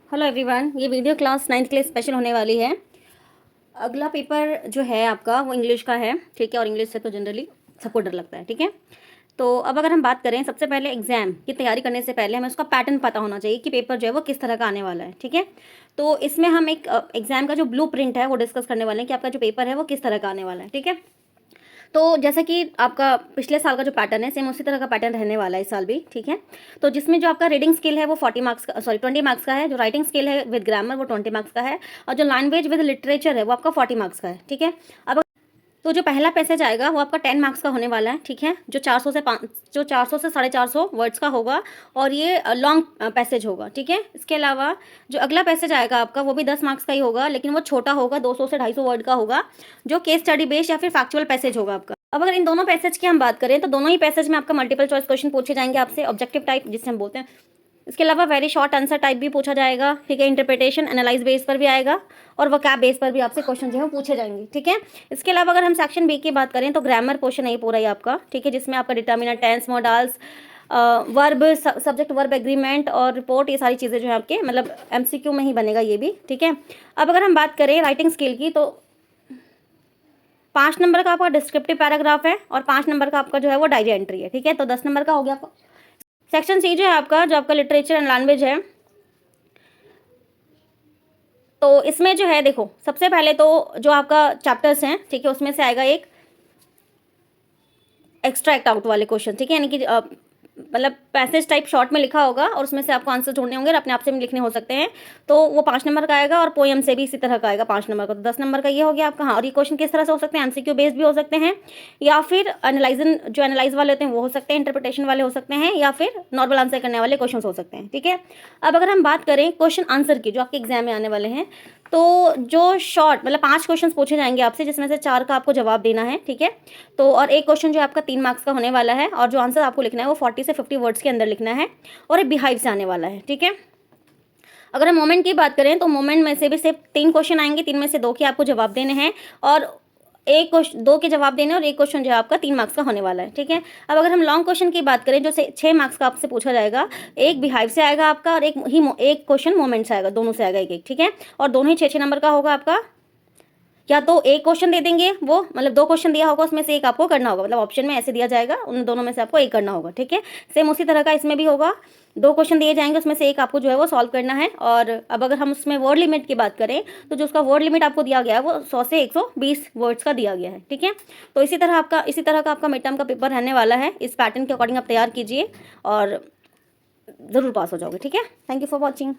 Hello everyone, ये video class 9th के लिए स्पेशल होने वाली है। अगला पेपर जो है आपका वो इंग्लिश का है, ठीक है। और इंग्लिश से तो जनरली सबको डर लगता है, ठीक है। तो अब अगर हम बात करें, सबसे पहले एग्जाम की तैयारी करने से पहले हमें उसका पैटर्न पता होना चाहिए कि पेपर जो है वो किस तरह का आने वाला है, ठीक है। तो इसमें हम एक एग्जाम का जो ब्लू प्रिंट है वो डिस्कस करने वाले हैं कि आपका जो पेपर है वो किस तरह का आने वाला है, ठीक है। तो जैसा कि आपका पिछले साल का जो पैटर्न है सेम उसी तरह का पैटर्न रहने वाला है इस साल भी, ठीक है। तो जिसमें जो आपका रीडिंग स्किल है वो 40 मार्क्स का, सॉरी 20 मार्क्स का है। जो राइटिंग स्किल है विद ग्रामर वो 20 मार्क्स का है। और जो लैंग्वेज विद लिटरेचर है वो आपका 40 मार्क्स का है, ठीक है। अब तो जो पहला पैसेज आएगा वो आपका 10 मार्क्स का होने वाला है, ठीक है। जो 400 से 450 वर्ड्स का होगा और ये लॉन्ग पैसेज होगा, ठीक है। इसके अलावा जो अगला पैसेज आएगा आपका वो भी 10 मार्क्स का ही होगा, लेकिन वो छोटा होगा, 200 से 250 वर्ड का होगा, जो केस स्टडी बेस्ड या फिर फैक्चुअल पैसेज होगा आपका। अब अगर इन दोनों पैसेज की हम बात करें तो दोनों ही पैसेज में आपका मल्टीपल चॉइस क्वेश्चन पूछे जाएंगे आपसे, ऑब्जेक्टिव टाइप जिसे हम बोलते हैं। इसके अलावा वेरी शॉर्ट आंसर टाइप भी पूछा जाएगा, ठीक है। इंटरप्रिटेशन एनालाइज बेस पर भी आएगा और वोकैब बेस पर भी आपसे क्वेश्चन जो है पूछे जाएंगे, ठीक है। इसके अलावा अगर हम सेक्शन बी की बात करें तो ग्रामर पोर्शन नहीं पूरा ही आपका, ठीक है, जिसमें आपका determiner, tense, modals, verb, subject verb agreement और रिपोर्ट, ये सारी चीज़ें जो है आपके मतलब एमसीक्यू में ही बनेगा ये भी, ठीक है। अब अगर हम बात करें राइटिंग स्किल की तो 5 नंबर का आपका डिस्क्रिप्टिव पैराग्राफ है और 5 नंबर का आपका जो है वो डायरी एंट्री है, ठीक है। तो 10 नंबर का हो गया आपका। सेक्शन सी जो है आपका, जो आपका लिटरेचर एंड लैंग्वेज है, तो इसमें जो है देखो, सबसे पहले तो जो आपका चैप्टर्स हैं, ठीक है, उसमें से आएगा एक एक्स्ट्रैक्ट आउट वाले क्वेश्चन, ठीक है। यानी कि मतलब पैसेज टाइप शॉर्ट में लिखा होगा और उसमें से आपको आंसर ढूंढने होंगे और अपने आप से भी लिखने हो सकते हैं। तो वो 5 नंबर का आएगा और पोएम से भी इसी तरह का आएगा 5 नंबर का। तो 10 नंबर का ये हो गया आपका। हाँ, और ये क्वेश्चन किस तरह से हो सकते हैं, एमसीक्यू बेस्ड भी हो सकते हैं या फिर एनालाइजन, जो एनालाइज वाले होते हैं वो हो सकते हैं, इंटरप्रिटेशन वाले हो सकते हैं या फिर नॉर्मल आंसर करने वाले क्वेश्चन हो सकते हैं, ठीक है। अब अगर हम बात करें क्वेश्चन आंसर की, जो आपके एग्जाम में आने वाले हैं, तो जो शॉर्ट मतलब 5 क्वेश्चन पूछे जाएंगे आपसे, जिसमें से 4 का आपको जवाब देना है, ठीक है। तो और एक क्वेश्चन जो आपका 3 मार्क्स का होने वाला है और जो आंसर आपको लिखना है वो 40 से 50 वर्ड्स के अंदर लिखना है और एक बिहाइव से आने वाला है, ठीक है। अगर हम मोमेंट की बात करें तो मोमेंट में से भी सिर्फ 3 क्वेश्चन आएंगे, 3 में से 2 के आपको जवाब देने हैं और एक क्वेश्चन 2 के जवाब देने और एक क्वेश्चन जो है आपका 3 मार्क्स का होने वाला है, ठीक है। अब अगर हम लॉन्ग क्वेश्चन की बात करें जो 6 मार्क्स का आपसे पूछा जाएगा, एक बिहाइव से आएगा आपका और एक क्वेश्चन मोमेंट से आएगा, दोनों से आएगा एक एक, ठीक है। और दोनों ही 6 नंबर का होगा आपका। या तो एक क्वेश्चन दे देंगे, वो मतलब 2 क्वेश्चन दिया होगा उसमें से एक आपको करना होगा, मतलब ऑप्शन में ऐसे दिया जाएगा, उन दोनों में से आपको एक करना होगा, ठीक है। सेम उसी तरह का इसमें भी होगा, 2 क्वेश्चन दिए जाएंगे उसमें से एक आपको जो है वो सॉल्व करना है। और अब अगर हम उसमें वर्ड लिमिट की बात करें तो जो उसका वर्ड लिमिट आपको दिया गया है वो 100 से 120 वर्ड्स का दिया गया है, ठीक है। तो इसी तरह का आपका मिड टर्म का पेपर रहने वाला है। इस पैटर्न के अकॉर्डिंग आप तैयार कीजिए और ज़रूर पास हो जाओगे, ठीक है। Thank you for watching.